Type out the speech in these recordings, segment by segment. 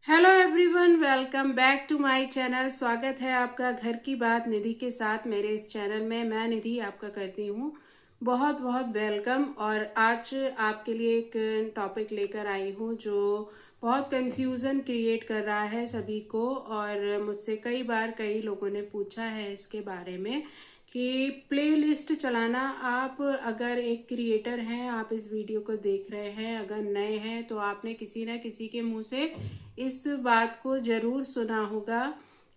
Hello everyone, welcome back to my channel. स्वागत है आपका घर की बात निधि के साथ मेरे इस चैनल में। मैं निधि आपका करती हूँ बहुत बहुत वेलकम। और आज आपके लिए एक टॉपिक लेकर आई हूँ जो बहुत कंफ्यूजन क्रिएट कर रहा है सभी को। और मुझसे कई बार कई लोगों ने पूछा है इसके बारे में कि प्लेलिस्ट चलाना, आप अगर एक क्रिएटर हैं, आप इस वीडियो को देख रहे हैं, अगर नए हैं तो आपने किसी ना किसी के मुंह से इस बात को जरूर सुना होगा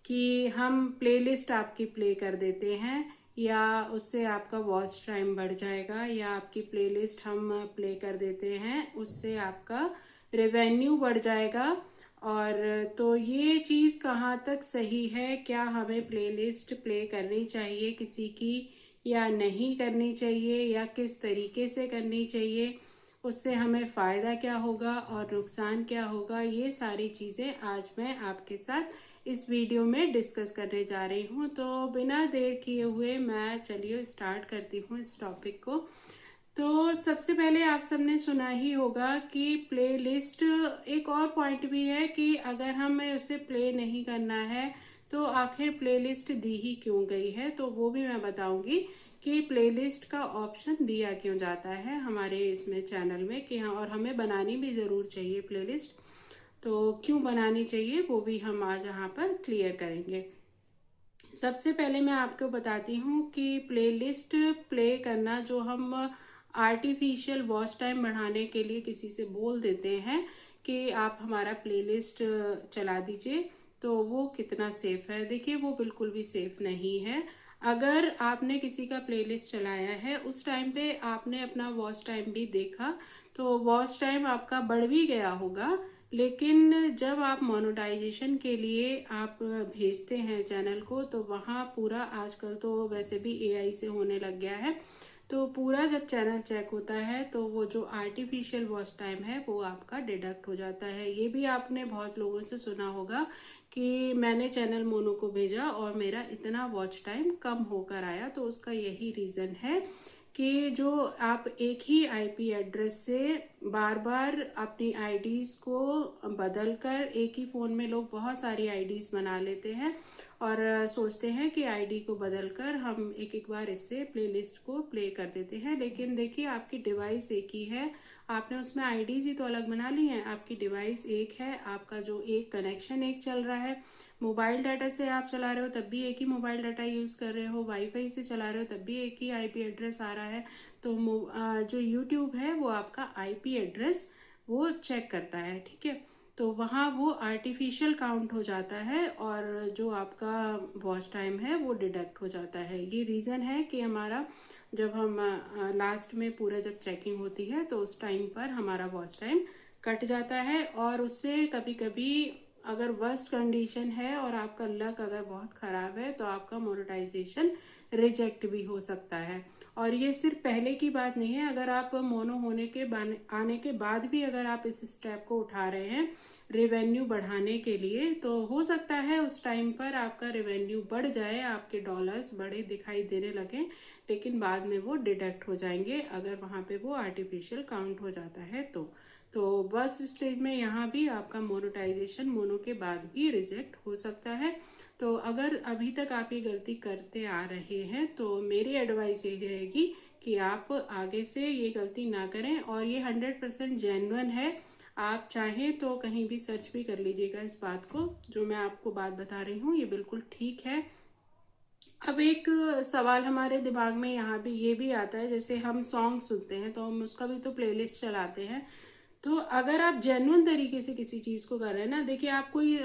कि हम प्लेलिस्ट आपकी प्ले कर देते हैं या उससे आपका वॉच टाइम बढ़ जाएगा, या आपकी प्लेलिस्ट हम प्ले कर देते हैं उससे आपका रेवेन्यू बढ़ जाएगा। और तो ये चीज़ कहाँ तक सही है? क्या हमें प्लेलिस्ट प्ले करनी चाहिए किसी की या नहीं करनी चाहिए, या किस तरीके से करनी चाहिए, उससे हमें फ़ायदा क्या होगा और नुकसान क्या होगा, ये सारी चीज़ें आज मैं आपके साथ इस वीडियो में डिस्कस करने जा रही हूँ। तो बिना देर किए हुए मैं चलिए स्टार्ट करती हूँ इस टॉपिक को। तो सबसे पहले आप सबने सुना ही होगा कि प्लेलिस्ट, एक और पॉइंट भी है कि अगर हमें उसे प्ले नहीं करना है तो आखिर प्लेलिस्ट दी ही क्यों गई है, तो वो भी मैं बताऊंगी कि प्लेलिस्ट का ऑप्शन दिया क्यों जाता है हमारे इसमें चैनल में कि हाँ, और हमें बनानी भी ज़रूर चाहिए प्लेलिस्ट। तो क्यों बनानी चाहिए वो भी हम आज यहाँ पर क्लियर करेंगे। सबसे पहले मैं आपको बताती हूँ कि प्लेलिस्ट प्ले करना, जो हम आर्टिफिशियल वॉच टाइम बढ़ाने के लिए किसी से बोल देते हैं कि आप हमारा प्लेलिस्ट चला दीजिए, तो वो कितना सेफ है? देखिए, वो बिल्कुल भी सेफ नहीं है। अगर आपने किसी का प्लेलिस्ट चलाया है, उस टाइम पे आपने अपना वॉच टाइम भी देखा, तो वॉच टाइम आपका बढ़ भी गया होगा। लेकिन जब आप मोनेटाइजेशन के लिए आप भेजते हैं चैनल को, तो वहाँ पूरा, आजकल तो वैसे भी एआई से होने लग गया है, तो पूरा जब चैनल चेक होता है तो वो जो आर्टिफिशियल वॉच टाइम है वो आपका डिडक्ट हो जाता है। ये भी आपने बहुत लोगों से सुना होगा कि मैंने चैनल मोनो को भेजा और मेरा इतना वॉच टाइम कम होकर आया। तो उसका यही रीज़न है कि जो आप एक ही आईपी एड्रेस से बार बार अपनी आईडीज़ को बदल कर, एक ही फ़ोन में लोग बहुत सारी आईडीज़ बना लेते हैं और सोचते हैं कि आईडी को बदलकर हम एक एक बार इससे प्लेलिस्ट को प्ले कर देते हैं। लेकिन देखिए, आपकी डिवाइस एक ही है, आपने उसमें आईडीज़ ही तो अलग बना ली हैं। आपकी डिवाइस एक है, आपका जो एक कनेक्शन एक चल रहा है, मोबाइल डाटा से आप चला रहे हो तब भी एक ही मोबाइल डाटा यूज़ कर रहे हो, वाईफाई से चला रहे हो तब भी एक ही आईपी एड्रेस आ रहा है। तो जो यूट्यूब है वो आपका आईपी एड्रेस वो चेक करता है, ठीक है? तो वहाँ वो आर्टिफिशियल काउंट हो जाता है और जो आपका वॉच टाइम है वो डिडक्ट हो जाता है। ये रीज़न है कि हमारा, जब हम लास्ट में पूरा जब चेकिंग होती है तो उस टाइम पर हमारा वॉच टाइम कट जाता है। और उससे कभी कभी अगर वर्स्ट कंडीशन है और आपका लक अगर बहुत ख़राब है तो आपका मोनेटाइजेशन रिजेक्ट भी हो सकता है। और ये सिर्फ पहले की बात नहीं है, अगर आप मोनो होने के आने के बाद भी अगर आप इस स्टेप को उठा रहे हैं रेवेन्यू बढ़ाने के लिए, तो हो सकता है उस टाइम पर आपका रेवेन्यू बढ़ जाए, आपके डॉलर्स बड़े दिखाई देने लगे, लेकिन बाद में वो डिडक्ट हो जाएंगे अगर वहाँ पे वो आर्टिफिशियल काउंट हो जाता है तो बस स्टेज में यहाँ भी आपका मोनेटाइजेशन मोनो के बाद भी रिजेक्ट हो सकता है। तो अगर अभी तक आप ये गलती करते आ रहे हैं तो मेरी एडवाइस ये रहेगी कि आप आगे से ये गलती ना करें। और ये 100% जेन्युइन है, आप चाहें तो कहीं भी सर्च भी कर लीजिएगा इस बात को। जो मैं आपको बात बता रही हूँ ये बिल्कुल ठीक है। अब एक सवाल हमारे दिमाग में यहाँ भी ये भी आता है, जैसे हम सॉन्ग सुनते हैं तो हम उसका भी तो प्लेलिस्ट चलाते हैं। तो अगर आप जेन्युइन तरीके से किसी चीज को कर रहे हैं ना, देखिए, आप कोई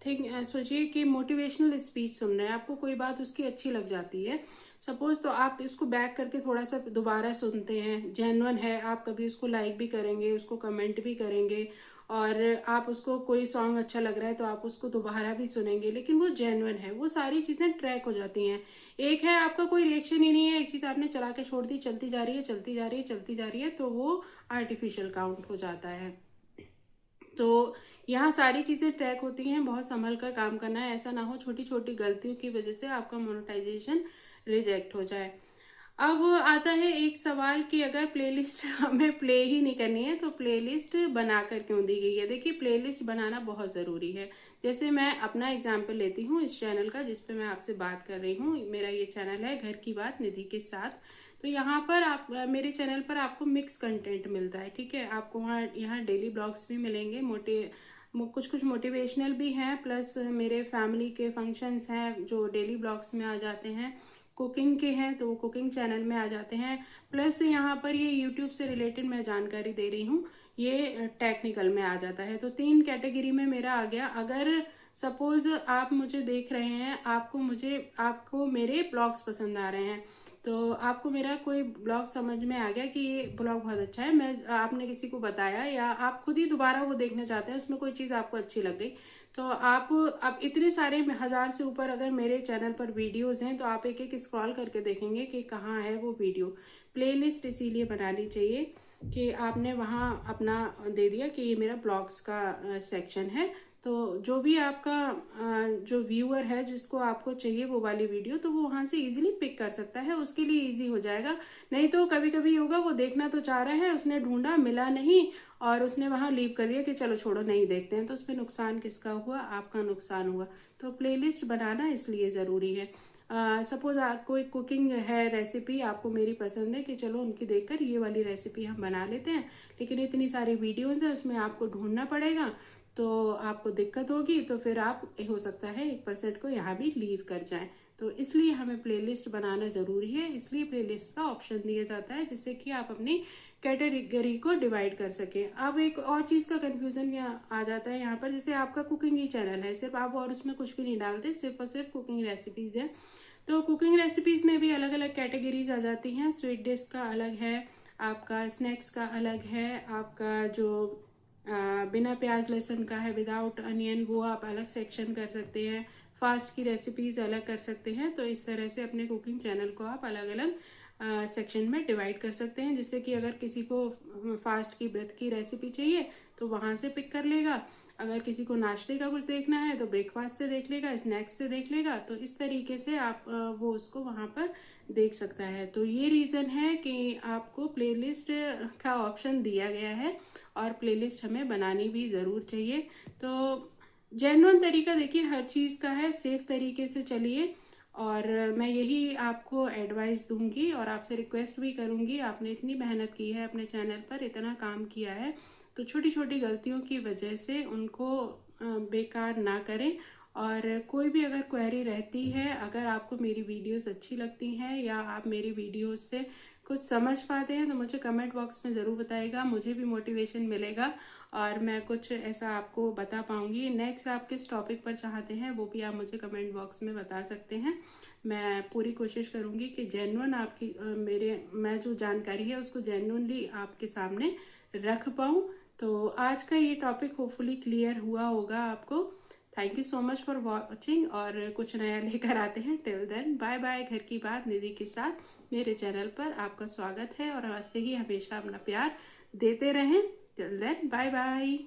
थिंक सोचिए कि मोटिवेशनल स्पीच सुन रहे हैं, आपको कोई बात उसकी अच्छी लग जाती है सपोज, तो आप इसको बैक करके थोड़ा सा दोबारा सुनते हैं, जेन्युइन है, आप कभी उसको लाइक भी करेंगे, उसको कमेंट भी करेंगे, और आप उसको, कोई सॉन्ग अच्छा लग रहा है तो आप उसको दोबारा भी सुनेंगे, लेकिन वो जेन्युइन है, वो सारी चीजें ट्रैक हो जाती हैं। एक है आपका कोई रिएक्शन ही नहीं है, एक चीज आपने चला के छोड़ दी, चलती जा रही है, चलती जा रही है, चलती जा रही है, तो वो आर्टिफिशियल काउंट हो जाता है। तो यहाँ सारी चीजें ट्रैक होती हैं, बहुत संभल कर काम करना है, ऐसा ना हो छोटी छोटी गलतियों की वजह से आपका मोनेटाइजेशन रिजेक्ट हो जाए। अब आता है एक सवाल कि अगर प्लेलिस्ट हमें प्ले ही नहीं करनी है तो प्लेलिस्ट बनाकर क्यों दी गई है। देखिए, प्लेलिस्ट बनाना बहुत ज़रूरी है। जैसे मैं अपना एग्जाम्पल लेती हूँ इस चैनल का जिस पे मैं आपसे बात कर रही हूँ। मेरा ये चैनल है घर की बात निधि के साथ। तो यहाँ पर आप मेरे चैनल पर आपको मिक्स कंटेंट मिलता है, ठीक है। आपको वहाँ यहाँ डेली ब्लॉग्स भी मिलेंगे, कुछ कुछ मोटिवेशनल भी हैं, प्लस मेरे फैमिली के फंक्शंस हैं जो डेली ब्लॉग्स में आ जाते हैं। कुकिंग के हैं तो वो कुकिंग चैनल में आ जाते हैं। प्लस यहाँ पर ये यूट्यूब से रिलेटेड मैं जानकारी दे रही हूँ, ये टेक्निकल में आ जाता है। तो 3 कैटेगरी में मेरा आ गया। अगर सपोज आप मुझे देख रहे हैं, आपको मेरे ब्लॉग्स पसंद आ रहे हैं, तो आपको मेरा कोई ब्लॉग समझ में आ गया कि ये ब्लॉग बहुत अच्छा है, मैं आपने किसी को बताया या आप खुद ही दोबारा वो देखना चाहते हैं, उसमें कोई चीज़ आपको अच्छी लग गई, तो आप अब इतने सारे 1000 से ऊपर अगर मेरे चैनल पर वीडियोस हैं तो आप एक एक स्क्रॉल करके देखेंगे कि कहाँ है वो वीडियो। प्लेलिस्ट इसीलिए बनानी चाहिए कि आपने वहाँ अपना दे दिया कि ये मेरा ब्लॉग्स का सेक्शन है, तो जो भी आपका जो व्यूअर है जिसको आपको चाहिए वो वाली वीडियो, तो वो वहां से इजीली पिक कर सकता है, उसके लिए इजी हो जाएगा। नहीं तो कभी कभी होगा वो देखना तो चाह रहा है, उसने ढूंढा मिला नहीं और उसने वहां लीव कर दिया कि चलो छोड़ो नहीं देखते हैं, तो उसमें नुकसान किसका हुआ? आपका नुकसान हुआ। तो प्लेलिस्ट बनाना इसलिए जरूरी है। सपोज कोई कुकिंग है, रेसिपी आपको मेरी पसंद है कि चलो उनकी देखकर ये वाली रेसिपी हम बना लेते हैं, लेकिन इतनी सारी वीडियोज है उसमें आपको ढूंढना पड़ेगा, तो आपको दिक्कत होगी, तो फिर आप हो सकता है 1% को यहाँ भी लीव कर जाएं। तो इसलिए हमें प्लेलिस्ट बनाना जरूरी है, इसलिए प्लेलिस्ट का ऑप्शन दिया जाता है जिससे कि आप अपनी कैटेगरी को डिवाइड कर सकें। अब एक और चीज का कंफ्यूजन यहाँ आ जाता है यहाँ पर, जैसे आपका कुकिंग ही चैनल है, सिर्फ आप और उसमें कुछ भी नहीं डालते, सिर्फ और सिर्फ कुकिंग रेसिपीज है, तो कुकिंग रेसिपीज में भी अलग अलग कैटेगरीज आ जाती हैं। स्वीट डिश का अलग है, आपका स्नैक्स का अलग है, आपका जो बिना प्याज लहसुन का है, विदाउट अनियन, वो आप अलग सेक्शन कर सकते हैं। फास्ट की रेसिपीज अलग कर सकते हैं। तो इस तरह से अपने कुकिंग चैनल को आप अलग अलग सेक्शन में डिवाइड कर सकते हैं, जिससे कि अगर किसी को फास्ट की ब्रेथ की रेसिपी चाहिए तो वहां से पिक कर लेगा, अगर किसी को नाश्ते का कुछ देखना है तो ब्रेकफास्ट से देख लेगा, स्नैक्स से देख लेगा। तो इस तरीके से आप वो उसको वहां पर देख सकता है। तो ये रीजन है कि आपको प्लेलिस्ट का ऑप्शन दिया गया है और प्लेलिस्ट हमें बनानी भी जरूर चाहिए। तो जेन्युइन तरीका देखिए हर चीज का है, सेफ तरीके से चलिए, और मैं यही आपको एडवाइस दूंगी और आपसे रिक्वेस्ट भी करूंगी। आपने इतनी मेहनत की है अपने चैनल पर, इतना काम किया है, तो छोटी छोटी गलतियों की वजह से उनको बेकार ना करें। और कोई भी अगर क्वेरी रहती है, अगर आपको मेरी वीडियोस अच्छी लगती हैं या आप मेरी वीडियोस से कुछ समझ पाते हैं, तो मुझे कमेंट बॉक्स में ज़रूर बताइएगा, मुझे भी मोटिवेशन मिलेगा और मैं कुछ ऐसा आपको बता पाऊंगी। नेक्स्ट आप किस टॉपिक पर चाहते हैं वो भी आप मुझे कमेंट बॉक्स में बता सकते हैं। मैं पूरी कोशिश करूंगी कि जेन्युइन आपकी मैं जो जानकारी है उसको जेन्युइनली आपके सामने रख पाऊँ। तो आज का ये टॉपिक होपफुली क्लियर हुआ होगा आपको। Thank you so much for watching, और कुछ नया लेकर आते हैं। Till then bye bye. घर की बात निधि के साथ मेरे चैनल पर आपका स्वागत है और ऐसे ही हमेशा अपना प्यार देते रहें। Till then bye bye.